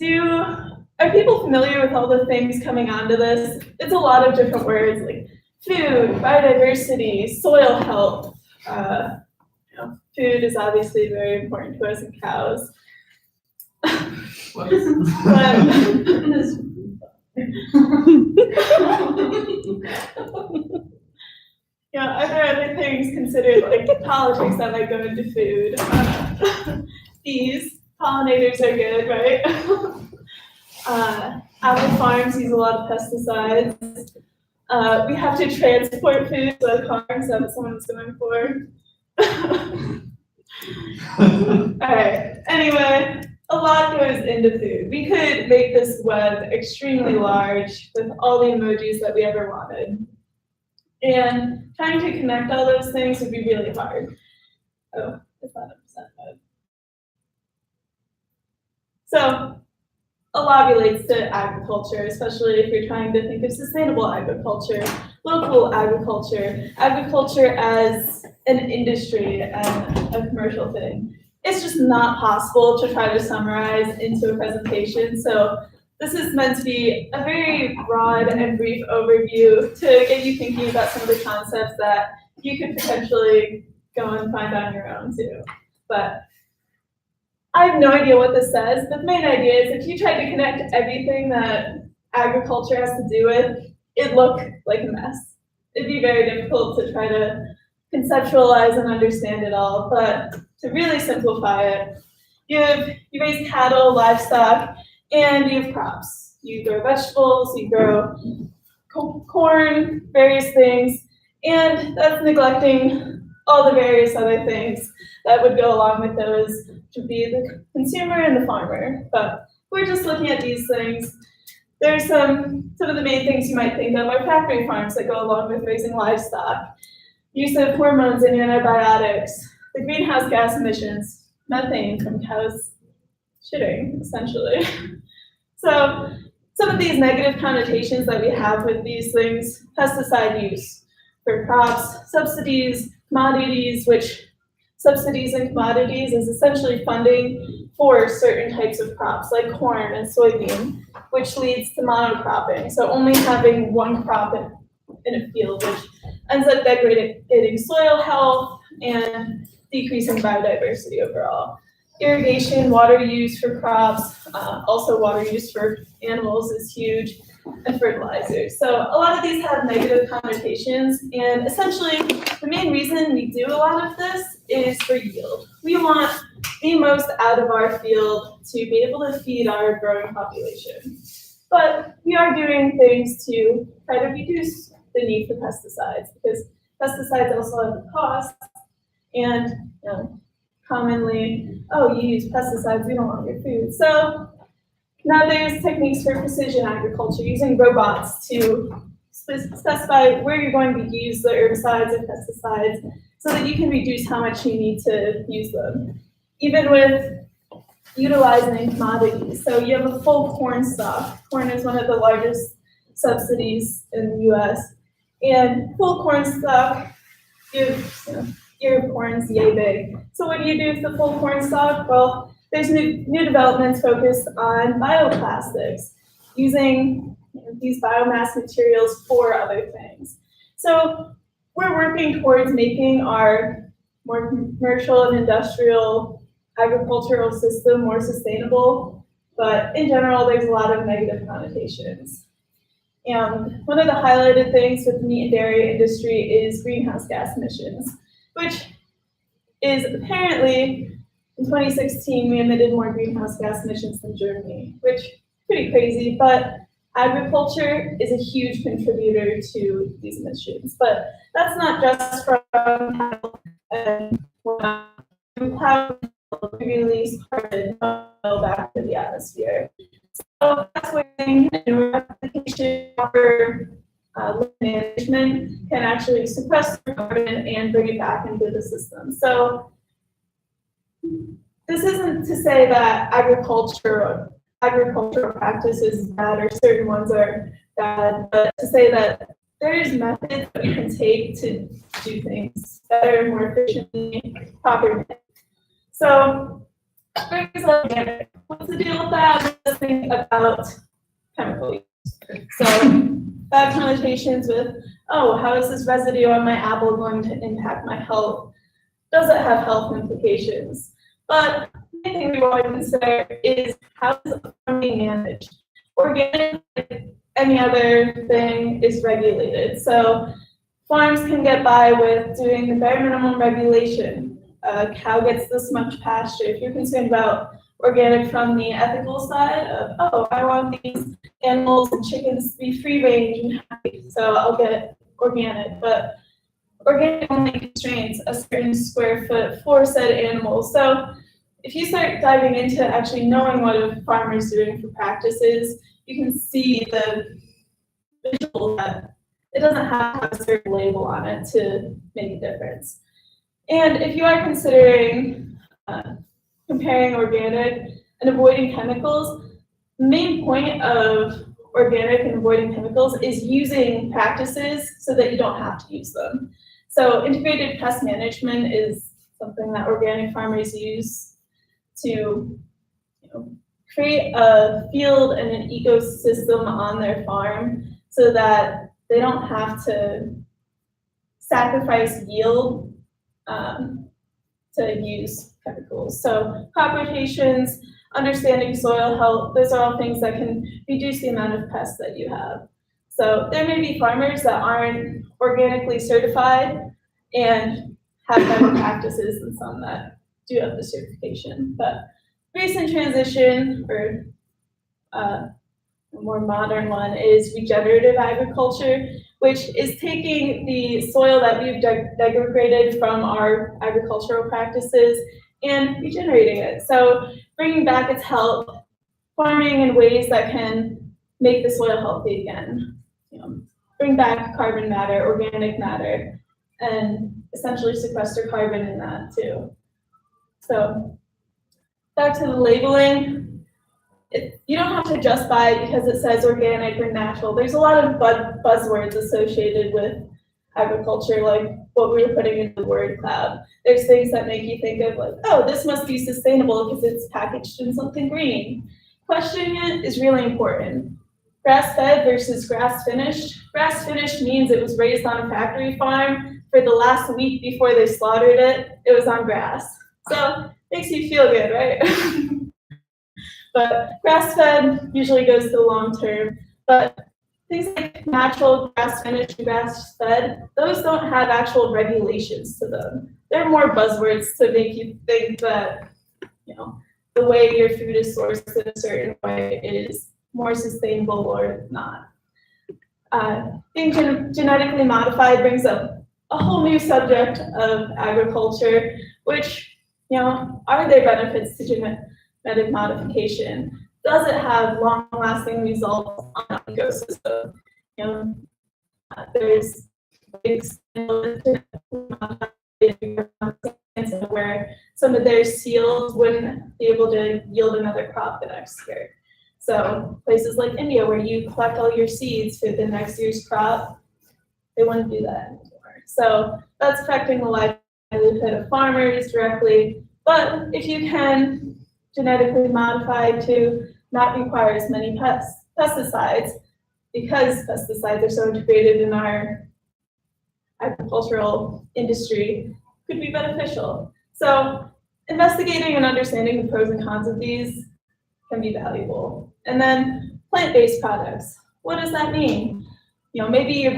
Are people familiar with all the things coming onto this? It's a lot of different words like food, biodiversity, soil health. Food is obviously very important to us and cows. Are there other things considered like politics that might go into food? Bees, pollinators are good, right? Apple farms use a lot of pesticides. We have to transport food, so farms, that's what someone's going for. Alright, anyway, a lot goes into food. We could make this web extremely large with all the emojis that we ever wanted. And trying to connect all those things would be really hard. Oh, it's not a % web. So, a lot relates to agriculture, especially if you're trying to think of sustainable agriculture, local agriculture, agriculture as an industry and a commercial thing. It's just not possible to try to summarize into a presentation. So this is meant to be a very broad and brief overview to get you thinking about some of the concepts that you could potentially go and find on your own too. But I have no idea what this says, but the main idea is if you tried to connect everything that agriculture has to do with, it'd look like a mess. It'd be very difficult to try to conceptualize and understand it all, but to really simplify it, you raise cattle, livestock, and you have crops. You grow vegetables, you grow corn, various things, and that's neglecting all the various other things that would go along with those, to be the consumer and the farmer. But we're just looking at these things. There's some of the main things you might think of are factory farms that go along with raising livestock, use of hormones and antibiotics, the greenhouse gas emissions, methane from cows shitting, essentially. So some of these negative connotations that we have with these things, pesticide use for crops, subsidies, commodities, which subsidies and commodities is essentially funding for certain types of crops like corn and soybean, which leads to monocropping. So only having one crop in a field, which ends up degrading soil health and decreasing biodiversity overall. Irrigation, water use for crops, also water use for animals is huge, and fertilizers. So a lot of these have negative connotations, and essentially the main reason we do a lot of this is for yield. We want the most out of our field to be able to feed our growing population. But we are doing things to try to reduce the need for pesticides, because pesticides also have a cost, and commonly, oh, you use pesticides, we don't want your food. So now there's techniques for precision agriculture, using robots to specify where you're going to use the herbicides and pesticides so that you can reduce how much you need to use them. Even with utilizing commodities. So you have a full corn stock. Corn is one of the largest subsidies in the US. And full corn stock, your corn's yay big. So what do you do with the full corn stock? Well, there's new developments focused on bioplastics, using these biomass materials for other things. So we're working towards making our more commercial and industrial agricultural system more sustainable, but in general, there's a lot of negative connotations. And one of the highlighted things with the meat and dairy industry is greenhouse gas emissions, which is apparently, in 2016, we emitted more greenhouse gas emissions than Germany, which is pretty crazy, but agriculture is a huge contributor to these emissions. But that's not just from cattle and how we release carbon back to the atmosphere. So that's where application for management can actually suppress the carbon and bring it back into the system. So this isn't to say that agricultural practices is bad or certain ones are bad, but to say that there is methods that we can take to do things better, more efficiently, properly. So, what's the deal with that? think about chemical use. So bad connotations with, oh, how is this residue on my apple going to impact my health? Does it have health implications? But the thing we want to consider is how is farming managed? Organic, like any other thing, is regulated. So farms can get by with doing the bare minimum regulation. A cow gets this much pasture. If you're concerned about organic from the ethical side of, oh, I want these animals and chickens to be free range and happy, so I'll get organic. But organic only constrains a certain square foot for said animals. So if you start diving into actually knowing what a farmer is doing for practices, you can see the visual that it doesn't have to have a certain label on it to make a difference. And if you are considering comparing organic and avoiding chemicals, the main point of organic and avoiding chemicals is using practices so that you don't have to use them. So integrated pest management is something that organic farmers use to create a field and an ecosystem on their farm so that they don't have to sacrifice yield to use chemicals. So crop rotations, understanding soil health, those are all things that can reduce the amount of pests that you have. So there may be farmers that aren't organically certified and have better practices than some that do have the certification. But recent transition, or a more modern one, is regenerative agriculture, which is taking the soil that we've degraded from our agricultural practices and regenerating it. So bringing back its health, farming in ways that can make the soil healthy again. Bring back carbon matter, organic matter, and essentially sequester carbon in that too. So back to the labeling. You don't have to just buy it because it says organic or natural. There's a lot of buzzwords associated with agriculture, like what we were putting in the word cloud. There's things that make you think of like, oh, this must be sustainable because it's packaged in something green. Questioning it is really important. Grass-fed versus grass-finished. Grass-finished means it was raised on a factory farm for the last week before they slaughtered it. It was on grass. So makes you feel good, right? But grass-fed usually goes to the long term. But things like natural, grass-finished, and grass-fed, those don't have actual regulations to them. They're more buzzwords to make you think that, the way your food is sourced in a certain way is more sustainable or not. Being genetically modified brings up a whole new subject of agriculture, which, are there benefits to genetic modification? Does it have long-lasting results on our ecosystem? There's big where some of their seeds wouldn't be able to yield another crop the next year. So places like India, where you collect all your seeds for the next year's crop, they wouldn't do that anymore. So that's affecting the livelihood of farmers directly. But if you can genetically modify to not require as many pesticides, because pesticides are so integrated in our agricultural industry, could be beneficial. So investigating and understanding the pros and cons of these can be valuable. And then plant-based products. What does that mean? Maybe you're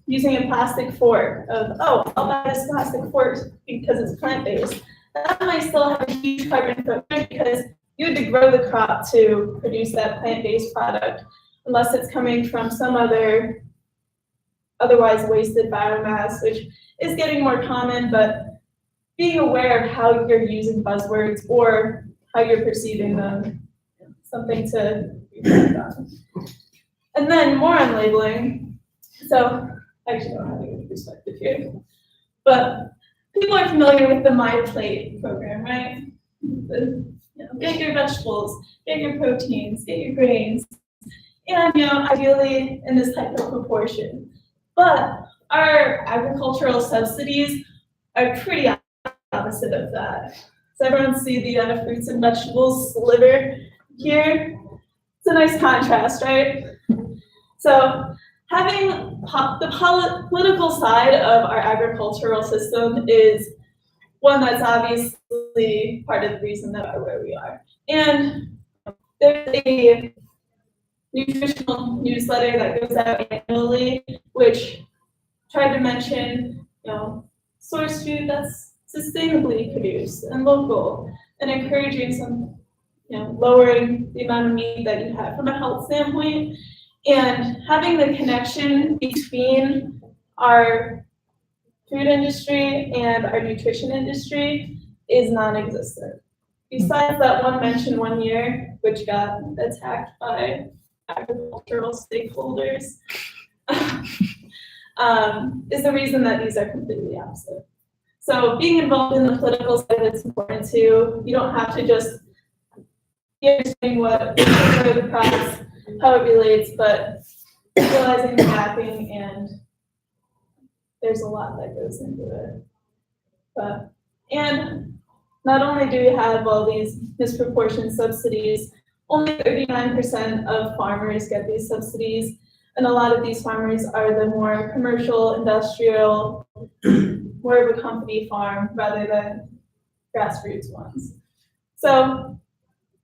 using a plastic fork of, oh, I'll buy this plastic fork because it's plant-based. That might still have a huge carbon footprint because you had to grow the crop to produce that plant-based product, unless it's coming from some other otherwise wasted biomass, which is getting more common, but being aware of how you're using buzzwords or how you're perceiving them, something to reflect on. And then more on labeling. So I actually don't have a good perspective here, but people are familiar with the My Plate program, right? Get your vegetables, get your proteins, get your grains, and ideally in this type of proportion. But our agricultural subsidies are pretty opposite of that. So everyone see the fruits and vegetables sliver here, it's a nice contrast, right? So having the political side of our agricultural system is one that's obviously part of the reason that we're where we are. And there's a nutritional newsletter that goes out annually, which tried to mention, source food that's sustainably produced and local, and encouraging some, lowering the amount of meat that you have from a health standpoint, and having the connection between our food industry and our nutrition industry is non-existent. Besides that one mention one year, which got attacked by agricultural stakeholders, is the reason that these are completely opposite. So being involved in the political side is important too. You don't have to just be understanding what the products, how it relates, but realizing the mapping, and there's a lot that goes into it. And not only do we have all these disproportionate subsidies, only 39% of farmers get these subsidies, and a lot of these farmers are the more commercial, industrial, more of a company farm rather than grassroots ones. So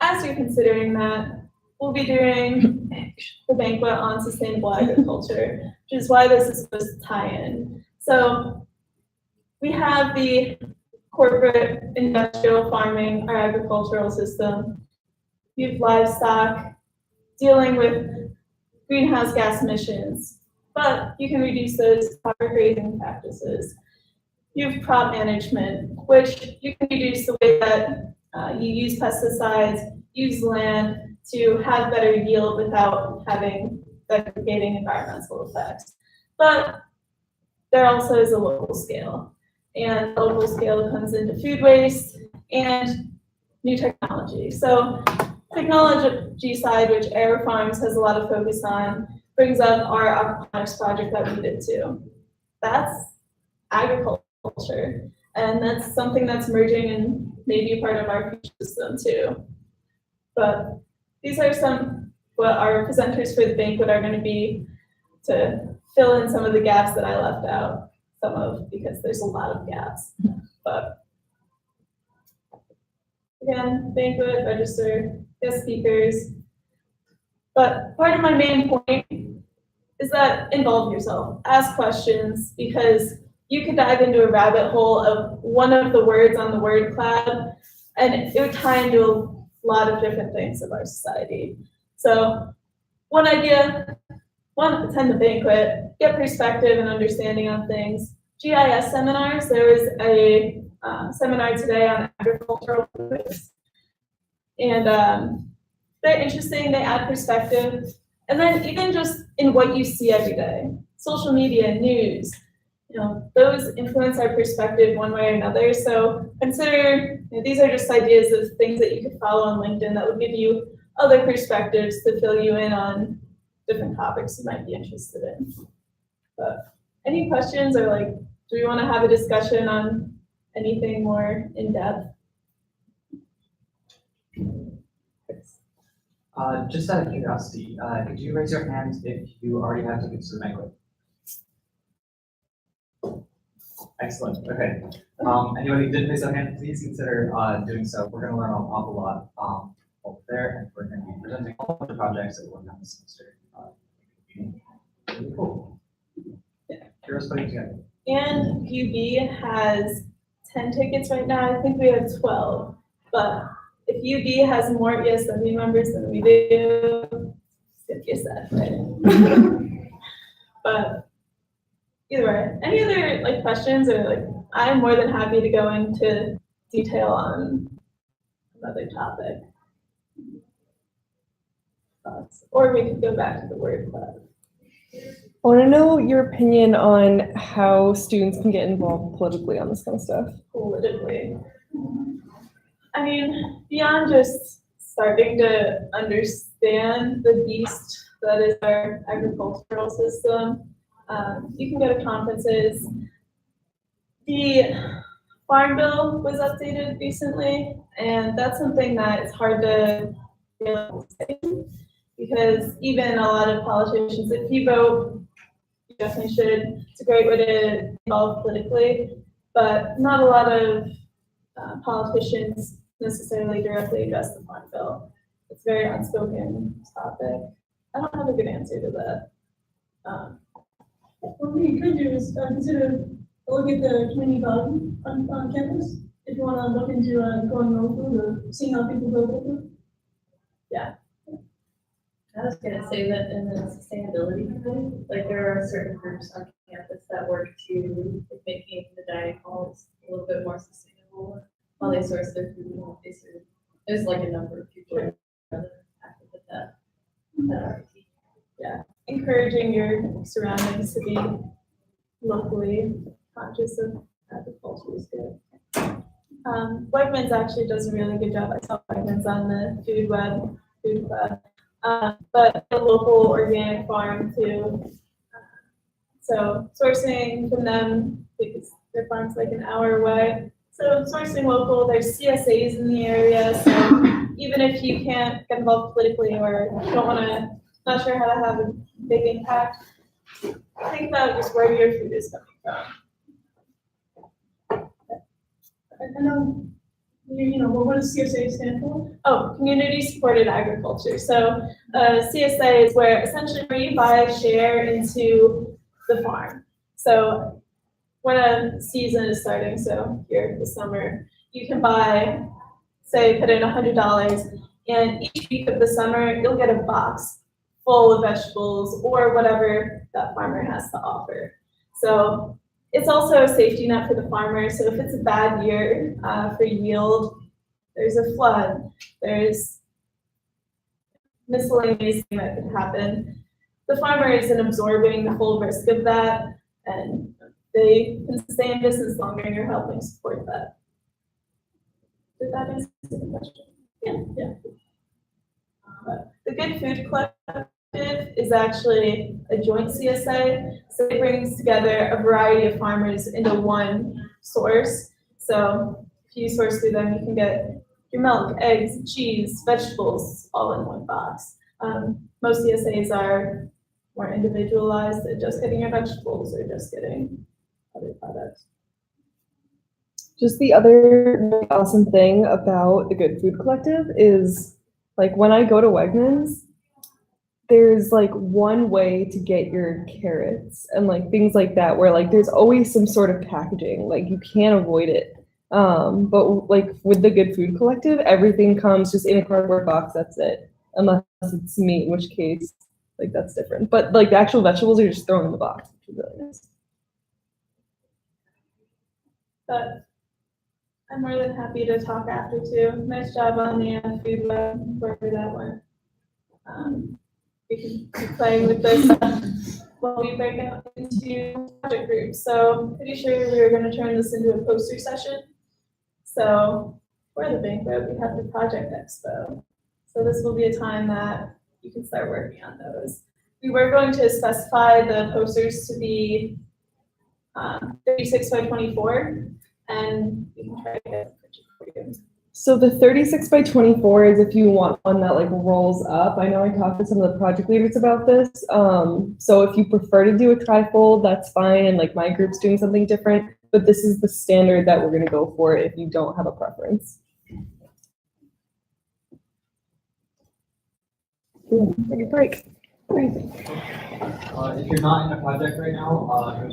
as you're considering that, we'll be doing the banquet on sustainable agriculture, which is why this is supposed to tie in. So we have the corporate industrial farming, our agricultural system. You have livestock dealing with greenhouse gas emissions, but you can reduce those to proper grazing practices. You have crop management, which you can reduce the way that you use pesticides, use land to have better yield without having devastating environmental effects. But there also is a local scale, and the local scale comes into food waste and new technology. So technology side, which AeroFarms has a lot of focus on, brings up our aquaponics project that we did too. That's agriculture, and that's something that's emerging and maybe part of our food system too. But these are some what our presenters for the banquet are going to be to fill in some of the gaps that I left out, because there's a lot of gaps. But again, banquet, register, guest speakers. But part of my main point is that involve yourself, ask questions, because you could dive into a rabbit hole of one of the words on the word cloud, and it would tie into a lot of different things of our society. So one idea, attend the banquet, get perspective and understanding on things. GIS seminars, there was a seminar today on agricultural foods, and they're interesting, they add perspective. And then even just in what you see every day, social media, news, those influence our perspective one way or another. So consider, these are just ideas of things that you could follow on LinkedIn that would give you other perspectives to fill you in on different topics you might be interested in. But any questions, or do we want to have a discussion on anything more in depth? Just out of curiosity, could you raise your hand if you already have tickets to the banquet? Excellent. Okay. Anybody who didn't raise their hand, please consider doing so. We're going to learn an awful lot over there, and we're going to be presenting all of the projects that we're working on this semester. Really cool. Here's putting together. And UB has 10 tickets right now. I think we have 12, but if UB has more ESW members than we do, it's gonna sad, right? But either way, any other questions, or I'm more than happy to go into detail on another topic. Or we could go back to the word cloud. I want to know your opinion on how students can get involved politically on this kind of stuff. Politically. I mean, beyond just starting to understand the beast that is our agricultural system, you can go to conferences. The Farm Bill was updated recently, and that's something that it's hard to realization. Because even a lot of politicians, if you vote, you definitely should. It's a great way to involve politically, but not a lot of politicians necessarily directly address the farm bill. It's a very unspoken topic. I don't have a good answer to that. What we could do is consider look at the community garden on campus. If you want to look into going local or seeing how people go local. I was gonna say that in the sustainability committee, like there are certain groups on campus that work to making the dining halls a little bit more sustainable while they source their food and what they serve. There's like a number of people that are active with that. Encouraging your surroundings to be locally conscious of agriculture is good. Wegmans actually does a really good job. I saw Wegmans on the food web, food club. But a local organic farm too. So sourcing from them, because their farm's like an hour away. So sourcing local, there's CSAs in the area, so even if you can't get involved politically or don't wanna, not sure how to have a big impact, think about just where your food is coming from. I know, what does CSA stand for? Oh, community supported agriculture. So CSA is where essentially where you buy a share into the farm. So when a season is starting, so here this summer, you can buy, say, put in $100, and each week of the summer, you'll get a box full of vegetables or whatever that farmer has to offer. So it's also a safety net for the farmer. So if it's a bad year for yield, there's a flood, there's miscellaneous thing that could happen. The farmer isn't absorbing the full risk of that, and they can stay in business longer, and you're helping support that. Did that answer the question? Yeah. The Good Food Collective is actually a joint CSA, so it brings together a variety of farmers into one source. So if you source through them, you can get your milk, eggs, cheese, vegetables, all in one box. Most CSAs are more individualized, than just getting your vegetables or just getting other products. Just the other really awesome thing about the Good Food Collective is, like, when I go to Wegmans, there's like one way to get your carrots and like things like that, where like there's always some sort of packaging, like you can't avoid it. But like with the Good Food Collective, everything comes just in a cardboard box, that's it. Unless it's meat, in which case, like that's different. But like the actual vegetables are just thrown in the box, which is really nice. But I'm more than happy to talk after too. Nice job on the food web, wherever that went. We can keep playing with this while we break out into project groups. So pretty sure we were going to turn this into a poster session. So for the banquet, we have the project expo. So this will be a time that you can start working on those. We were going to specify the posters to be 36 by 24, and we can try to get it for you. So the 36 by 24 is if you want one that like rolls up. I know I talked to some of the project leaders about this. So if you prefer to do a trifold, that's fine. And like my group's doing something different, but this is the standard that we're gonna go for if you don't have a preference. Take a break. What do you think? If you're not in a project right now,